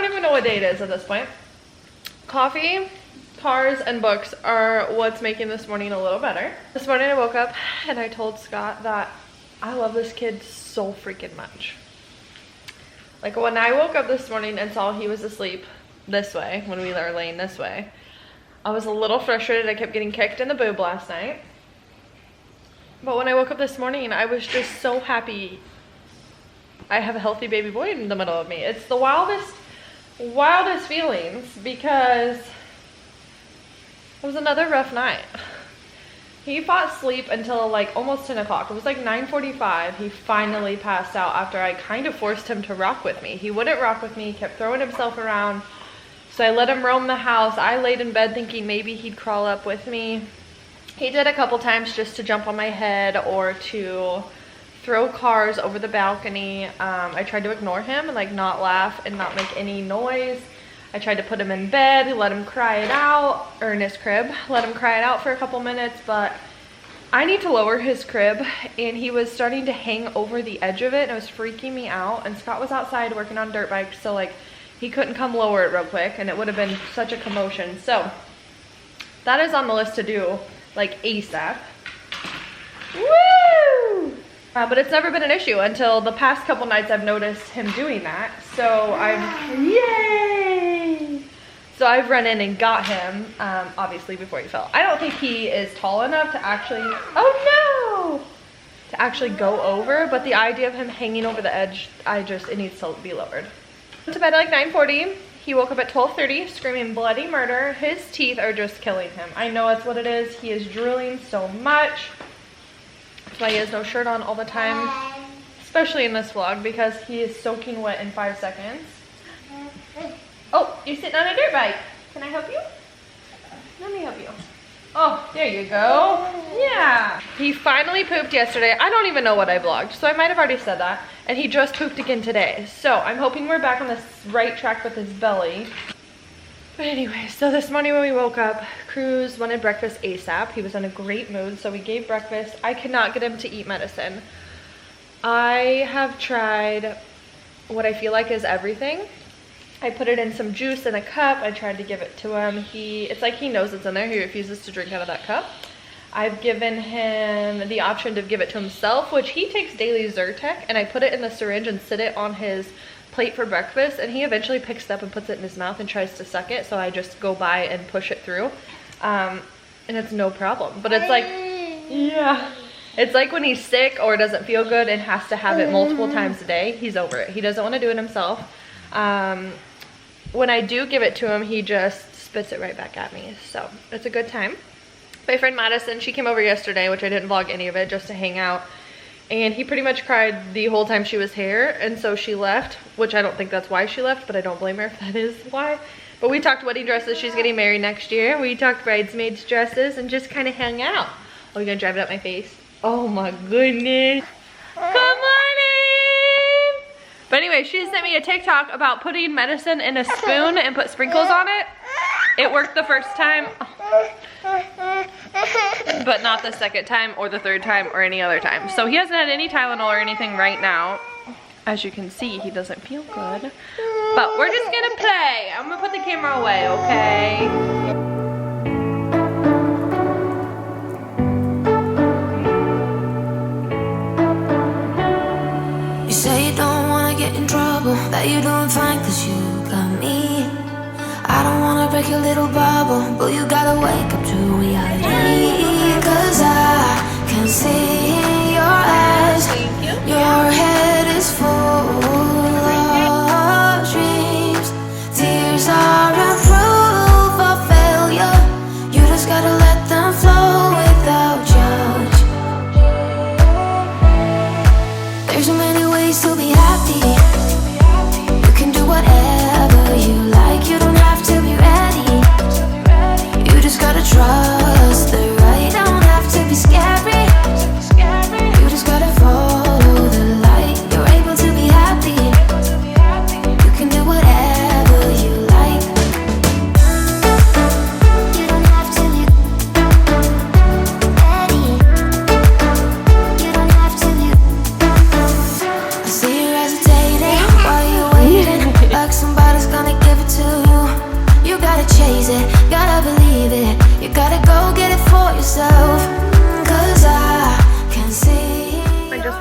don't even know what day it is at this point. Coffee, cars, and books are what's making this morning a little better. This morning I woke up and I told Scott that I love this kid so freaking much. Like when I woke up this morning and saw he was asleep this way, when we were laying this way, I was a little frustrated. I kept getting kicked in the boob last night. But when I woke up this morning, I was just so happy I have a healthy baby boy in the middle of me. It's the wildest feelings because it was another rough night. He fought sleep until like almost 10 o'clock. It was like 9:45. He finally passed out after I kind of forced him to rock with me. He wouldn't rock with me. He kept throwing himself around. So I let him roam the house. I laid in bed thinking maybe he'd crawl up with me. He did a couple times just to jump on my head or to throw cars over the balcony. I tried to ignore him and like not laugh and not make any noise. I tried to put him in bed, let him cry it out, or in his crib, let him cry it out for a couple minutes, but I need to lower his crib, and he was starting to hang over the edge of it, and it was freaking me out, and Scott was outside working on dirt bikes, so like he couldn't come lower it real quick, and it would have been such a commotion. So that is on the list to do, like ASAP. Woo! But it's never been an issue until the past couple nights I've noticed him doing that. So yay! So I've run in and got him, obviously before he fell. I don't think he is tall enough to actually, oh no! To actually go over, but the idea of him hanging over the edge, it needs to be lowered. Went to bed at like 9:40. He woke up at 12:30 screaming bloody murder. His teeth are just killing him. I know that's what it is. He is drooling so much. That's why he has no shirt on all the time, especially in this vlog, because he is soaking wet in 5 seconds. Oh, you're sitting on a dirt bike. Can I help you? Let me help you. Oh, there you go. Yeah. He finally pooped yesterday. I don't even know what I vlogged, so I might have already said that. And he just pooped again today. So I'm hoping we're back on this right track with his belly. But anyway, so this morning when we woke up, Cruz wanted breakfast ASAP. He was in a great mood, so we gave breakfast. I could not get him to eat medicine. I have tried what I feel like is everything. I put it in some juice in a cup. I tried to give it to him. It's like he knows it's in there. He refuses to drink out of that cup. I've given him the option to give it to himself, which he takes daily Zyrtec, and I put it in the syringe and sit it on his plate for breakfast, and he eventually picks it up and puts it in his mouth and tries to suck it, so I just go by and push it through, and it's no problem. But it's like, yeah, it's like when he's sick or doesn't feel good and has to have it multiple times a day, he's over it. He doesn't want to do it himself. When I do give it to him, he just spits it right back at me, so it's a good time. My friend Madison, she came over yesterday, which I didn't vlog any of it, just to hang out. And he pretty much cried the whole time she was here, and so she left, which I don't think that's why she left, but I don't blame her if that is why. But we talked wedding dresses. She's getting married next year. We talked bridesmaids dresses and just kind of hang out. Oh, you're gonna drive it up my face? Oh my goodness. Come on in. But anyway, she sent me a TikTok about putting medicine in a spoon and put sprinkles on it. It worked the first time, but not the second time or the third time or any other time. So he hasn't had any Tylenol or anything right now. As you can see, he doesn't feel good. But we're just gonna play. I'm gonna put the camera away, okay? You say you don't wanna get in trouble, that you're doing fine cause you got me. I don't wanna break your little bubble, but you gotta wake up to reality. Cause I can see in your eyes, your head is full of dreams. Tears are a proof of failure. You just gotta let them flow without judge. There's so many ways to be happy. You can do whatever you like. You don't have to be ready. You just gotta trust the right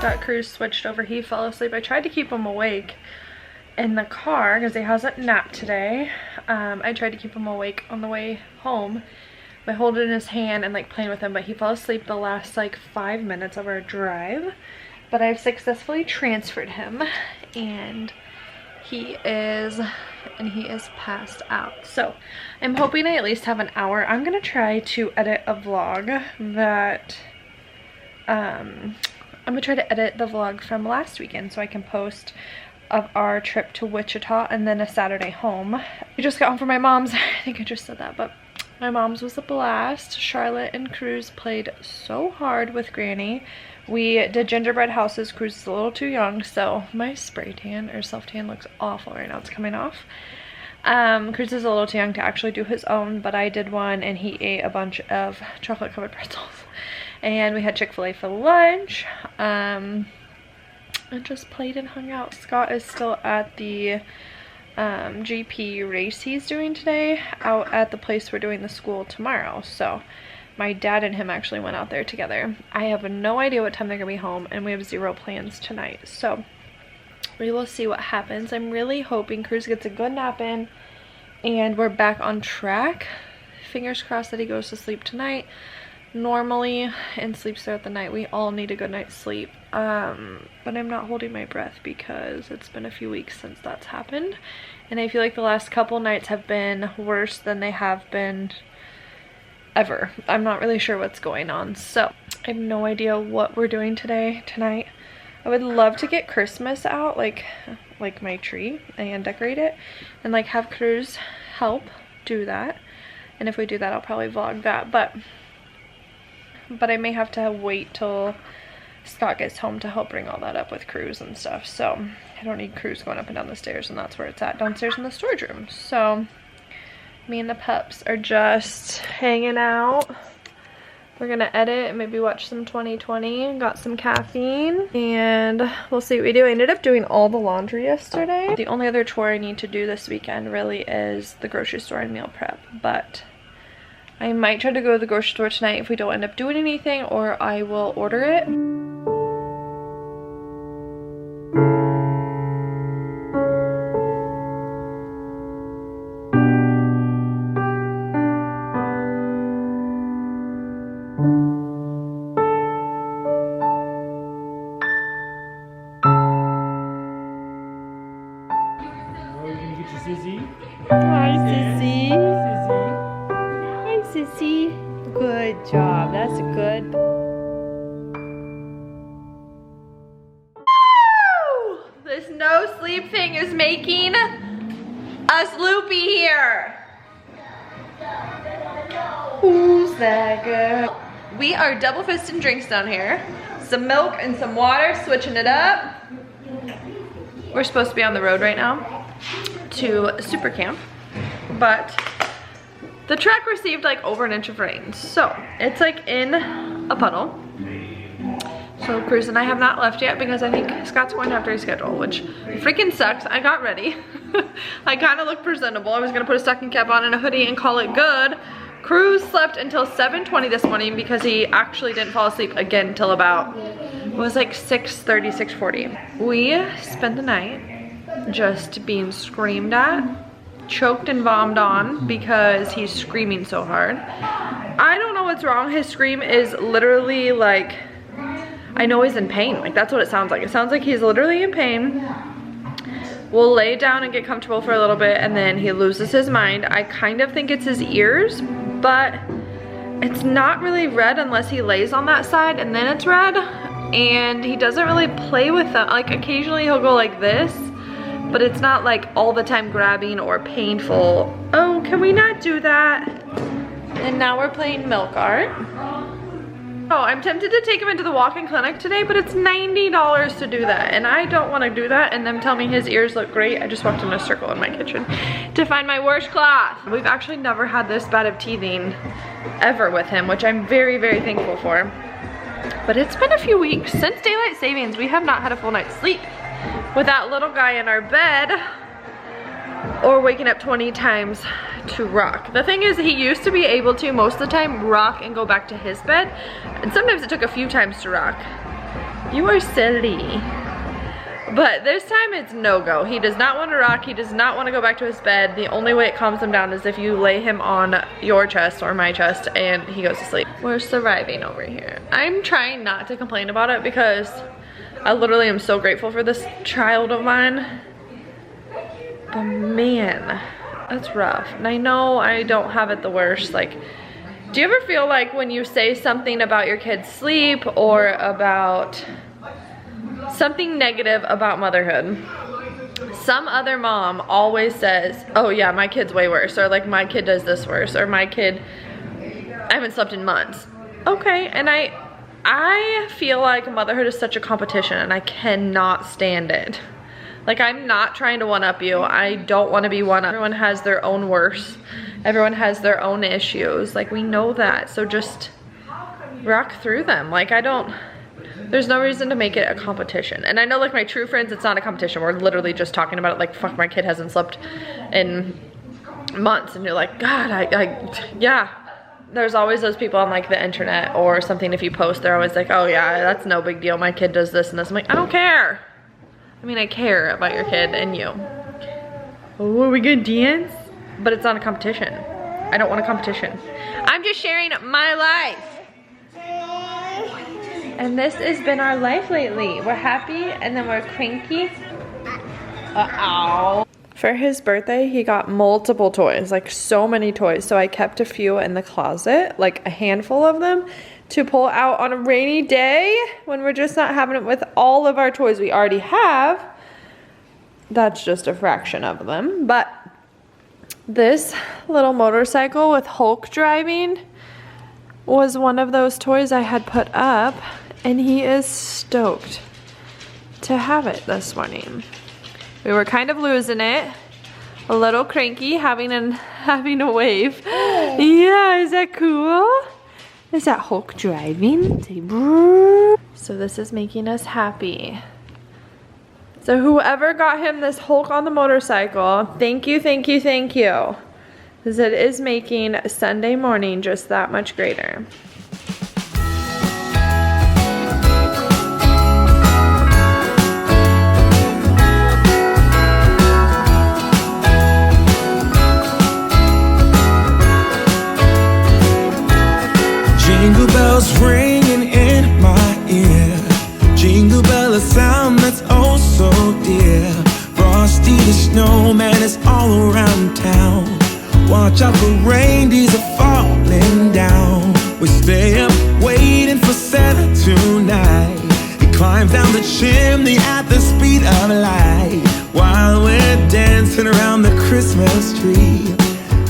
Got Cruz switched over. He fell asleep. I tried to keep him awake in the car because he hasn't napped today. I tried to keep him awake on the way home by holding his hand and like playing with him, but he fell asleep the last like 5 minutes of our drive. But I've successfully transferred him, and he is passed out. So I'm hoping I at least have an hour. I'm gonna try to edit a vlog that I'm gonna try to edit the vlog from last weekend so I can post of our trip to Wichita and then a Saturday home. We just got home from my mom's. I think I just said that, but my mom's was a blast. Charlotte and Cruz played so hard with Granny. We did gingerbread houses. Cruz is a little too young, so my spray tan or self tan looks awful right now. It's coming off. Cruz is a little too young to actually do his own, but I did one and he ate a bunch of chocolate covered pretzels. And we had Chick-fil-A for lunch. And just played and hung out. Scott is still at the GP race he's doing today out at the place we're doing the school tomorrow. So my dad and him actually went out there together. I have no idea what time they're gonna be home, and we have zero plans tonight. So we will see what happens. I'm really hoping Cruz gets a good nap in and we're back on track. Fingers crossed that he goes to sleep tonight normally and sleeps throughout the night. We all need a good night's sleep. But I'm not holding my breath because it's been a few weeks since that's happened, and I feel like the last couple nights have been worse than they have been ever. I'm not really sure what's going on, so I have no idea what we're doing tonight. I would love to get Christmas out, like my tree, and decorate it, and like have Cruz help do that. And if we do that, I'll probably vlog that, but I may have to wait till Scott gets home to help bring all that up with Cruz and stuff. So I don't need Cruz going up and down the stairs, and that's where it's at, downstairs in the storage room. So me and the pups are just hanging out. We're gonna edit and maybe watch some 2020. Got some caffeine and we'll see what we do. I ended up doing all the laundry yesterday. The only other chore I need to do this weekend really is the grocery store and meal prep, but I might try to go to the grocery store tonight if we don't end up doing anything, or I will order it. Hi, Sissy. Hi, Sissy. Good job. That's good. Woo! This no sleep thing is making us loopy here. Who's that girl? We are double fisting drinks down here. Some milk and some water, switching it up. We're supposed to be on the road right now to super camp, but the truck received like over an inch of rain, so it's like in a puddle. So Cruz and I have not left yet because I think Scott's going after his schedule, which freaking sucks. I got ready. I kind of look presentable. I was gonna put a stocking cap on and a hoodie and call it good. Cruz slept until 7:20 this morning because he actually didn't fall asleep again until about, it was like 6:30, 6:40. We spent the night just being screamed at, choked and vommed on because he's screaming so hard. I don't know what's wrong. His scream is literally like, I know he's in pain. Like, that's what it sounds like. It sounds like he's literally in pain. We'll lay down and get comfortable for a little bit, and then he loses his mind. I kind of think it's his ears, but it's not really red unless he lays on that side, and then it's red. And he doesn't really play with them. Like, occasionally he'll go like this, but it's not like all the time grabbing or painful. Oh, can we not do that? And now we're playing milk art. Oh, I'm tempted to take him into the walk-in clinic today, but it's $90 to do that, and I don't want to do that and them tell me his ears look great. I just walked in a circle in my kitchen to find my washcloth. We've actually never had this bad of teething ever with him, which I'm very, very thankful for. But it's been a few weeks. Since daylight savings, we have not had a full night's sleep with that little guy in our bed or waking up 20 times to rock. The thing is, he used to be able to most of the time rock and go back to his bed, and sometimes it took a few times to rock. You are silly. But this time it's no-go. He does not want to rock. He does not want to go back to his bed. The only way it calms him down is if you lay him on your chest or my chest and he goes to sleep. We're surviving over here. I'm trying not to complain about it because I literally am so grateful for this child of mine. But man, that's rough. And I know I don't have it the worst. Like, do you ever feel like when you say something about your kid's sleep or about something negative about motherhood, some other mom always says, oh yeah, my kid's way worse, or like my kid does this worse, or my kid, I haven't slept in months. Okay, and I feel like motherhood is such a competition and I cannot stand it. Like, I'm not trying to one-up you. I don't want to be one-up. Everyone has their own worst. Everyone has their own issues. Like, we know that. So just rock through them. Like, there's no reason to make it a competition. And I know, like, my true friends, it's not a competition. We're literally just talking about it. Like, fuck, my kid hasn't slept in months. And you're like, God, yeah. There's always those people on, like, the internet or something. If you post, they're always like, oh yeah, that's no big deal. My kid does this and this. I'm like, I don't care. I mean, I care about your kid and you. Oh, are we gonna dance? But it's not a competition. I don't want a competition. I'm just sharing my life. And this has been our life lately. We're happy and then we're cranky. Uh-oh. For his birthday, he got multiple toys, like so many toys. So I kept a few in the closet, like a handful of them, to pull out on a rainy day when we're just not having it with all of our toys we already have. That's just a fraction of them. But this little motorcycle with Hulk driving was one of those toys I had put up, and he is stoked to have it this morning. We were kind of losing it, a little cranky, having a wave. Yeah, is that cool? Is that Hulk driving? So this is making us happy. So whoever got him this Hulk on the motorcycle, thank you, thank you, thank you. Because it is making Sunday morning just that much greater. Jingle bells ringing in my ear. Jingle bell, a sound that's oh so dear. Frosty the snowman is all around town. Watch out for reindeers are falling down. We stay up waiting for Santa tonight. He climbs down the chimney at the speed of light, while we're dancing around the Christmas tree.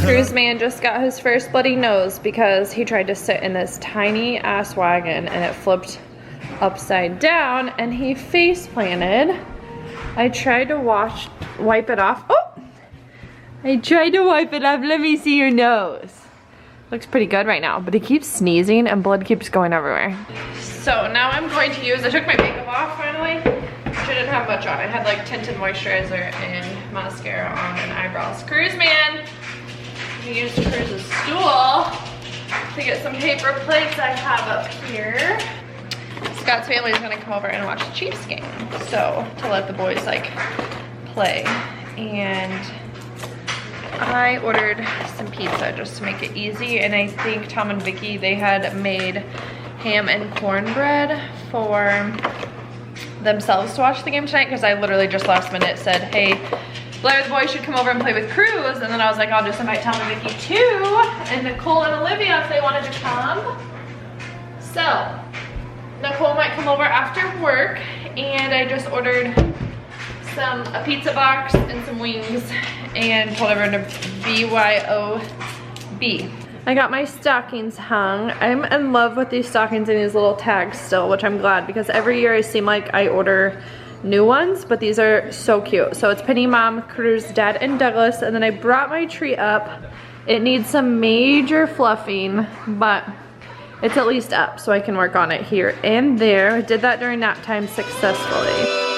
Cruise man just got his first bloody nose because he tried to sit in this tiny ass wagon and it flipped upside down and he face planted. I tried to wipe it off. Oh! I tried to wipe it off. Let me see your nose. Looks pretty good right now, but he keeps sneezing and blood keeps going everywhere. So now I'm going to use, I took my makeup off finally, which I didn't have much on. I had like tinted moisturizer and mascara on and eyebrows. Cruise man! I used Cruz's stool to get some paper plates I have up here. Scott's family is gonna come over and watch the Chiefs game, so to let the boys like play. And I ordered some pizza just to make it easy, and I think Tom and Vicky, they had made ham and cornbread for themselves to watch the game tonight, because I literally just last minute said, hey, Blair the boys should come over and play with Cruz, and then I was like, I'll just invite Tom and Vicky too, and Nicole and Olivia if they wanted to come. So Nicole might come over after work, and I just ordered a pizza box and some wings and told everyone to BYOB. I got my stockings hung. I'm in love with these stockings and these little tags still, which I'm glad, because every year I seem like I order new ones, but these are so cute. So it's Penny, Mom, Cruz, Dad, and Douglas, and then I brought my tree up. It needs some major fluffing, but it's at least up, so I can work on it here and there. I did that during nap time successfully.